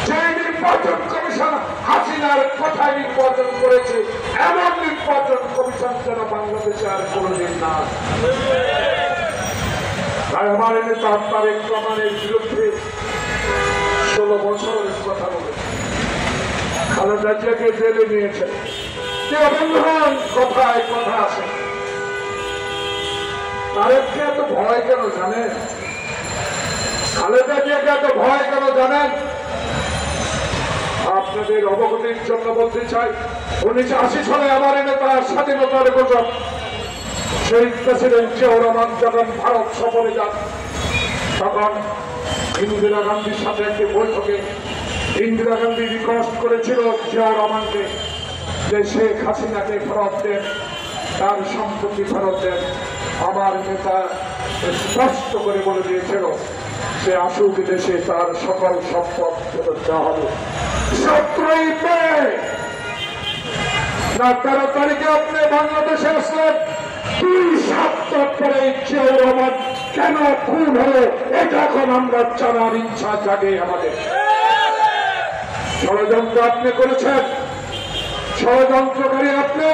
যে নির্বাচন কমিশন হাসিনার কথায় নির্বাচন করেছে, এমন নির্বাচন কমিশন যেন বাংলাদেশে আর কোনদিন না। তাই আমার নেতা তারেক রহমানের বিরুদ্ধে 16 বছরের কথা বলে খালেদা জিয়াকে জেলে নিয়েছে। কথায় কথা আছে, তারেককে এত ভয় কেন জানেন? খালেদা জিয়াকে এত ভয় কেন জানেন? আপনাদের অবগতির জন্য বলতে চাই, 1980 সালে আমার নেতা স্বাধীনতার ঘোষক শহীদ প্রেসিডেন্ট জিয়াউর রহমান যখন ভারত সফরে যান, তখন ইন্দিরা গান্ধীর সাথে একটি বৈঠকে ইন্দিরা গান্ধী রিকোয়েস্ট করেছিল জিয়াউর রহমানকে যে শেখ হাসিনাকে ফেরত দেন, তার সম্পত্তি ফেরত দেন। আমার নেতা স্পষ্ট করে বলে দিয়েছিল সে আসুক দেশে, তার সকল সম্পদ ফেরত দেওয়া হবে। 17ই মে না 13 তারিখে আপনি বাংলাদেশে আসলেন। 2 সপ্তাহ পরে জিয়াউর রহমান কেন খুন হলো, এটা এখন আমরা জানার ইচ্ছা জাগে আমাদের। ষড়যন্ত্র আপনি করেছেন, ষড়যন্ত্রকারী আপনি।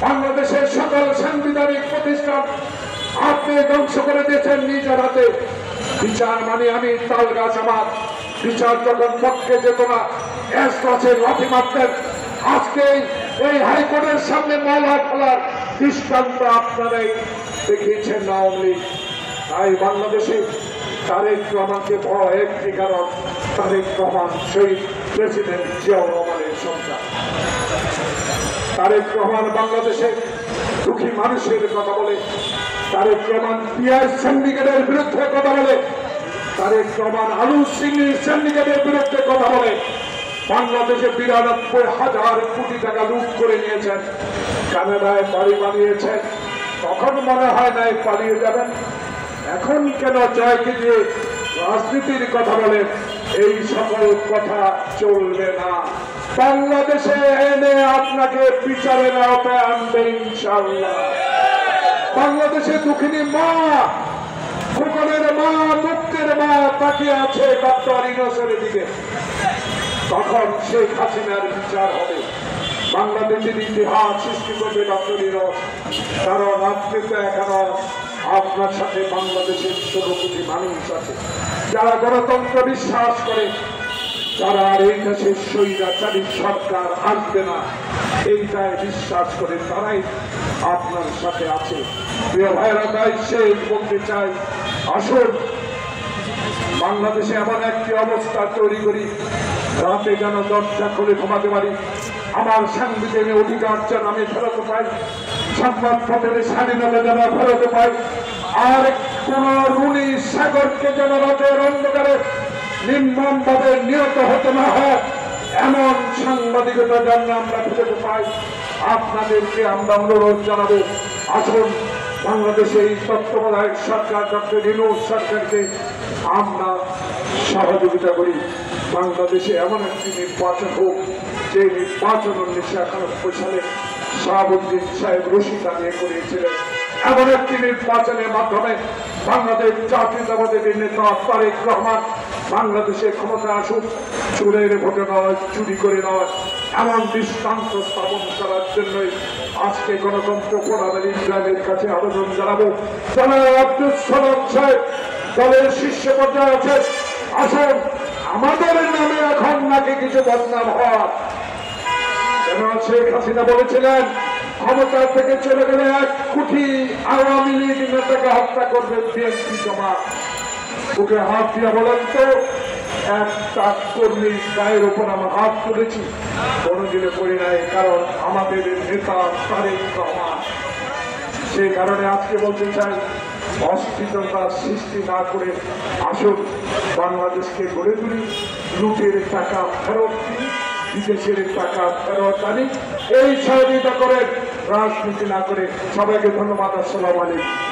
বাংলাদেশের সকল সাংবিধানিক প্রতিষ্ঠান আপনি ধ্বংস করে দিয়েছেন নিজের হাতে। বিচার মানে আমি তাল গাছ আমার বিচার যখন পক্ষে যেত না, এসে লাঠি মারতেন। আজকে এই হাইকোর্টের সামনে মামলা ফেলার দৃষ্টান্ত আপনারাই দেখিয়েছেন আওয়ামী লীগ। তাই বাংলাদেশে তারেক রহমানকে ভয় একটি কারণ, তারেক রহমান শহীদ প্রেসিডেন্ট জিয়াউর রহমানের সন্তান। তারেক রহমান বাংলাদেশে দুঃখী মানুষের কথা বলে, তারেক রহমান পিয়াজ সিন্ডিকেটের বিরুদ্ধে কথা বলে, তারেক রহমান আলু চিনি সিন্ডিকেটের বিরুদ্ধে কথা বলে। বাংলাদেশে 92,000 কোটি টাকা লুট করে নিয়েছেন, কানাডায় বাড়ি বানিয়েছেন। তখন মনে হয় নাই পালিয়ে যাবেন, এখন কেন জয়কে দিয়ে রাজনীতির কথা বলেন? এই সকল কথা চলবে না। বাংলাদেশে এনে আপনাকে বিচারের আওতায় আনবে ইনশাআল্লাহ। বাংলাদেশে দুঃখিনী মা, ফুকনের মা, মুক্তের মা তাকিয়ে আছে ডক্টর ইউনূসের দিকে। তখন শেখ হাসিনার বিচার হবে। বাংলাদেশের ইতিহাস সৃষ্টি করবে ডক্টর ইউনূস। কারণ আপনি তো এখনো, আপনার সাথে বাংলাদেশের 16 কোটি মানুষ আছে যারা গণতন্ত্র বিশ্বাস করে, যারা আর এই দেশের স্বৈরাচারী সরকার আসবে না এইটাই বিশ্বাস করে, তারাই আপনার সাথে আছে। প্রিয় ভাইরা, তাই সেই বলতে চাই, আসুন বাংলাদেশে এমন একটি অবস্থা তৈরি করি, রাতে যেন দরজা খুলে ঘুমাতে পারি, আমার সাংবিধানিক অধিকার যেন আমি ফেরত পাই, সংবাদপত্রের স্বাধীনতা যেন ফেরত পাই, আর কোন রুনি সাগরকে যেন রাতের অন্ধকারে নির্মমভাবে নিহত হতে না হয়, এমন সাংবাদিকতা যেন আমরা ফেরত পাই। আপনাদেরকে আমরা অনুরোধ জানাবো, আসুন বাংলাদেশে এই তত্ত্বাবধায়ক সরকার ডক্টর ইউনূস সরকারকে আমরা সহযোগিতা করি। বাংলাদেশে এমন একটি নির্বাচন হোক, যে নির্বাচন 1991 সালে শাহাবুদ্দিন সাহেব রশিদ নিয়ে করিয়েছিলেন। এমন একটি নির্বাচনের মাধ্যমে বাংলাদেশ জাতীয়তাবাদী নেতা তারেক রহমান বাংলাদেশে ক্ষমতা আসুক, চোরের ভোটে নয়, চুরি করে নয়, এমন দৃষ্টান্ত স্থাপন করার জন্যই আজকে গণতন্ত্র ফোরামের ইসরায়েলের কাছে আবেদন জানাবো। জনাব আব্দুল সালাম সাহেব দলের শীর্ষ পর্যায়ে আছে, আসুন আমাদের নামে এখন নাকি কিছু বদনাম হওয়া। যেন শেখ হাসিনা বলেছিলেন, ক্ষমতা থেকে চলে গেলে 1 কোটি আওয়ামী লীগ নেতাকে হত্যা করবে বিএনপি জামাত। ওকে হাত দিয়ে বলেন তো, একটা কর্মীর গায়ের উপর আমরা হাত তুলেছি? কোনদিনে করি নাই, কারণ আমাদের নেতা তারেক রহমান। সেই কারণে আজকে বলতে চাই, অস্থিরতা সৃষ্টি না করে আসুন বাংলাদেশকে গড়ে তুলি, লুটের টাকা ফেরত দিই, বিদেশের টাকা ফেরত আনি, এই সহযোগিতা করেন, রাজনীতি না করে। সবাইকে ধন্যবাদ। আসসালামু আলাইকুম।